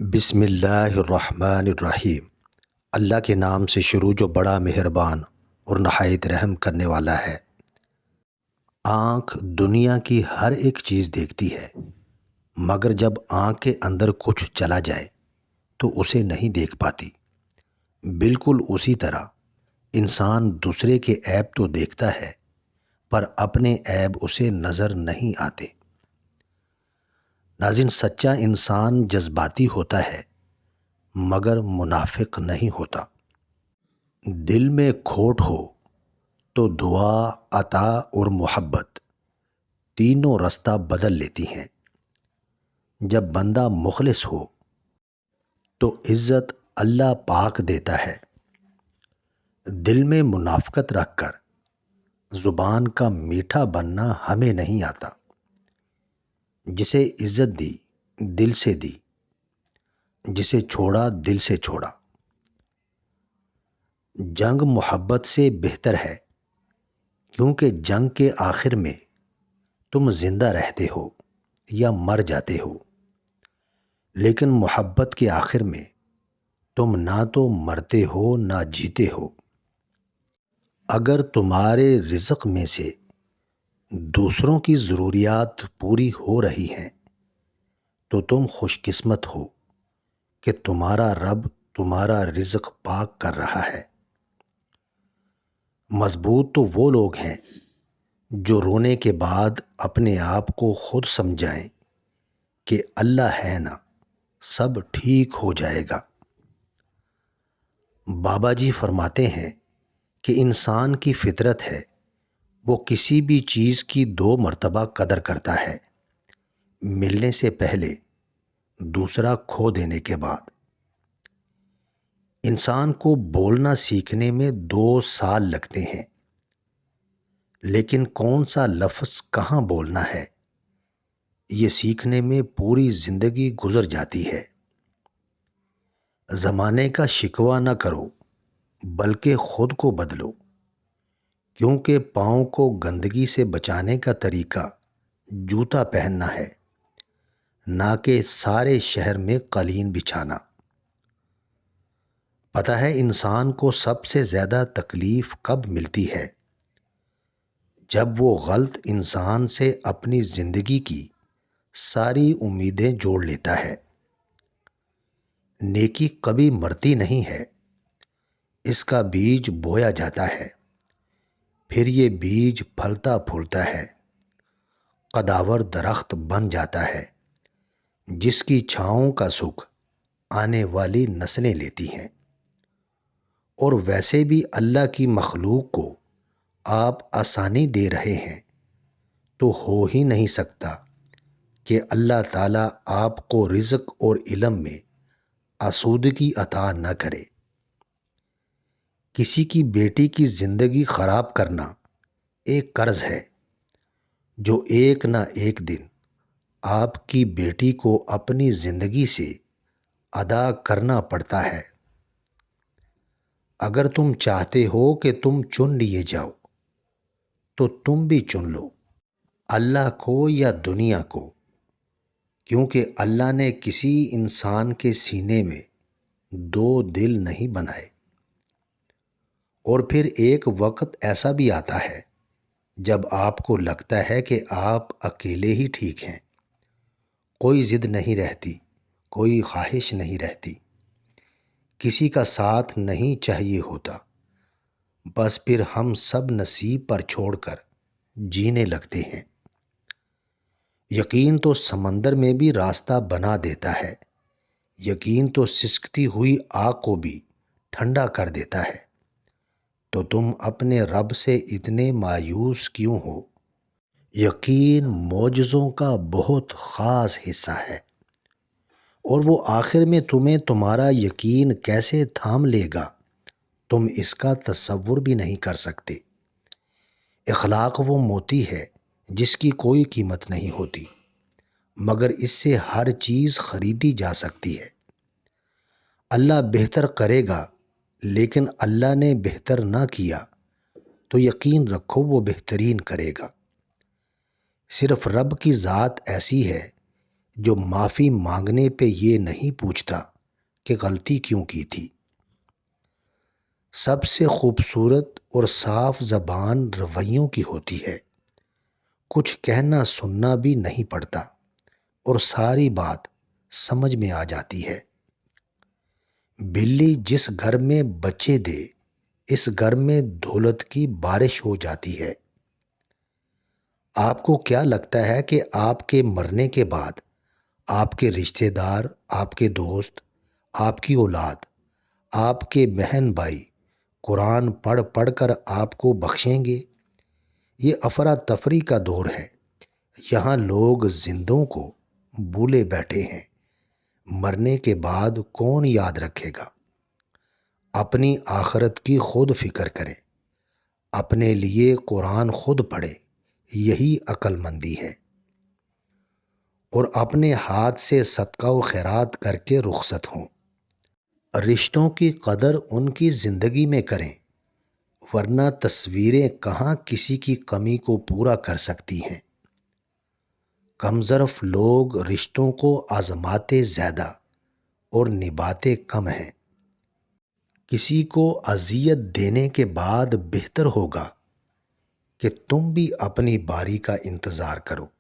بسم اللہ الرحمن الرحیم۔ اللہ کے نام سے شروع جو بڑا مہربان اور نہایت رحم کرنے والا ہے۔ آنکھ دنیا کی ہر ایک چیز دیکھتی ہے، مگر جب آنکھ کے اندر کچھ چلا جائے تو اسے نہیں دیکھ پاتی۔ بالکل اسی طرح انسان دوسرے کے عیب تو دیکھتا ہے، پر اپنے عیب اسے نظر نہیں آتے۔ ناظرین، سچا انسان جذباتی ہوتا ہے مگر منافق نہیں ہوتا۔ دل میں کھوٹ ہو تو دعا، عطا اور محبت تینوں رستہ بدل لیتی ہیں۔ جب بندہ مخلص ہو تو عزت اللہ پاک دیتا ہے۔ دل میں منافقت رکھ کر زبان کا میٹھا بننا ہمیں نہیں آتا۔ جسے عزت دی دل سے دی، جسے چھوڑا دل سے چھوڑا۔ جنگ محبت سے بہتر ہے، کیونکہ جنگ کے آخر میں تم زندہ رہتے ہو یا مر جاتے ہو، لیکن محبت کے آخر میں تم نہ تو مرتے ہو نہ جیتے ہو۔ اگر تمہارے رزق میں سے دوسروں کی ضروریات پوری ہو رہی ہیں تو تم خوش قسمت ہو کہ تمہارا رب تمہارا رزق پاک کر رہا ہے۔ مضبوط تو وہ لوگ ہیں جو رونے کے بعد اپنے آپ کو خود سمجھائیں کہ اللہ ہے نا، سب ٹھیک ہو جائے گا۔ بابا جی فرماتے ہیں کہ انسان کی فطرت ہے، وہ کسی بھی چیز کی دو مرتبہ قدر کرتا ہے، ملنے سے پہلے، دوسرا کھو دینے کے بعد۔ انسان کو بولنا سیکھنے میں 2 سال لگتے ہیں، لیکن کون سا لفظ کہاں بولنا ہے، یہ سیکھنے میں پوری زندگی گزر جاتی ہے۔ زمانے کا شکوہ نہ کرو، بلکہ خود کو بدلو، کیونکہ پاؤں کو گندگی سے بچانے کا طریقہ جوتا پہننا ہے، نہ کہ سارے شہر میں قالین بچھانا۔ پتہ ہے انسان کو سب سے زیادہ تکلیف کب ملتی ہے؟ جب وہ غلط انسان سے اپنی زندگی کی ساری امیدیں جوڑ لیتا ہے۔ نیکی کبھی مرتی نہیں ہے، اس کا بیج بویا جاتا ہے، پھر یہ بیج پھلتا پھولتا ہے، قداور درخت بن جاتا ہے، جس کی چھاؤں کا سکھ آنے والی نسلیں لیتی ہیں۔ اور ویسے بھی اللہ کی مخلوق کو آپ آسانی دے رہے ہیں، تو ہو ہی نہیں سکتا کہ اللہ تعالیٰ آپ کو رزق اور علم میں آسودگی عطا نہ کرے۔ کسی کی بیٹی کی زندگی خراب کرنا ایک قرض ہے جو ایک نہ ایک دن آپ کی بیٹی کو اپنی زندگی سے ادا کرنا پڑتا ہے۔ اگر تم چاہتے ہو کہ تم چن لیے جاؤ تو تم بھی چن لو، اللہ کو یا دنیا کو، کیونکہ اللہ نے کسی انسان کے سینے میں 2 دل نہیں بنائے۔ اور پھر ایک وقت ایسا بھی آتا ہے جب آپ کو لگتا ہے کہ آپ اکیلے ہی ٹھیک ہیں، کوئی ضد نہیں رہتی، کوئی خواہش نہیں رہتی، کسی کا ساتھ نہیں چاہیے ہوتا، بس پھر ہم سب نصیب پر چھوڑ کر جینے لگتے ہیں۔ یقین تو سمندر میں بھی راستہ بنا دیتا ہے، یقین تو سسکتی ہوئی آگ کو بھی ٹھنڈا کر دیتا ہے۔ تو تم اپنے رب سے اتنے مایوس کیوں ہو؟ یقین معجزوں کا بہت خاص حصہ ہے، اور وہ آخر میں تمہیں تمہارا یقین کیسے تھام لے گا، تم اس کا تصور بھی نہیں کر سکتے۔ اخلاق وہ موتی ہے جس کی کوئی قیمت نہیں ہوتی، مگر اس سے ہر چیز خریدی جا سکتی ہے۔ اللہ بہتر کرے گا، لیکن اللہ نے بہتر نہ کیا تو یقین رکھو وہ بہترین کرے گا۔ صرف رب کی ذات ایسی ہے جو معافی مانگنے پہ یہ نہیں پوچھتا کہ غلطی کیوں کی تھی۔ سب سے خوبصورت اور صاف زبان رویوں کی ہوتی ہے۔ کچھ کہنا سننا بھی نہیں پڑتا اور ساری بات سمجھ میں آ جاتی ہے۔ بلی جس گھر میں بچے دے، اس گھر میں دولت کی بارش ہو جاتی ہے۔ آپ کو کیا لگتا ہے کہ آپ کے مرنے کے بعد آپ کے رشتہ دار، آپ کے دوست، آپ کی اولاد، آپ کے بہن بھائی قرآن پڑھ پڑھ کر آپ کو بخشیں گے؟ یہ افراتفری کا دور ہے۔ یہاں لوگ زندوں کو بھولے بیٹھے ہیں۔ مرنے کے بعد کون یاد رکھے گا؟ اپنی آخرت کی خود فکر کریں، اپنے لیے قرآن خود پڑھے، یہی عقل مندی ہے۔ اور اپنے ہاتھ سے صدقہ و خیرات کر کے رخصت ہوں۔ رشتوں کی قدر ان کی زندگی میں کریں، ورنہ تصویریں کہاں کسی کی کمی کو پورا کر سکتی ہیں۔ کمظرف لوگ رشتوں کو آزماتے زیادہ اور نبھاتے کم ہیں۔ کسی کو اذیت دینے کے بعد بہتر ہوگا کہ تم بھی اپنی باری کا انتظار کرو۔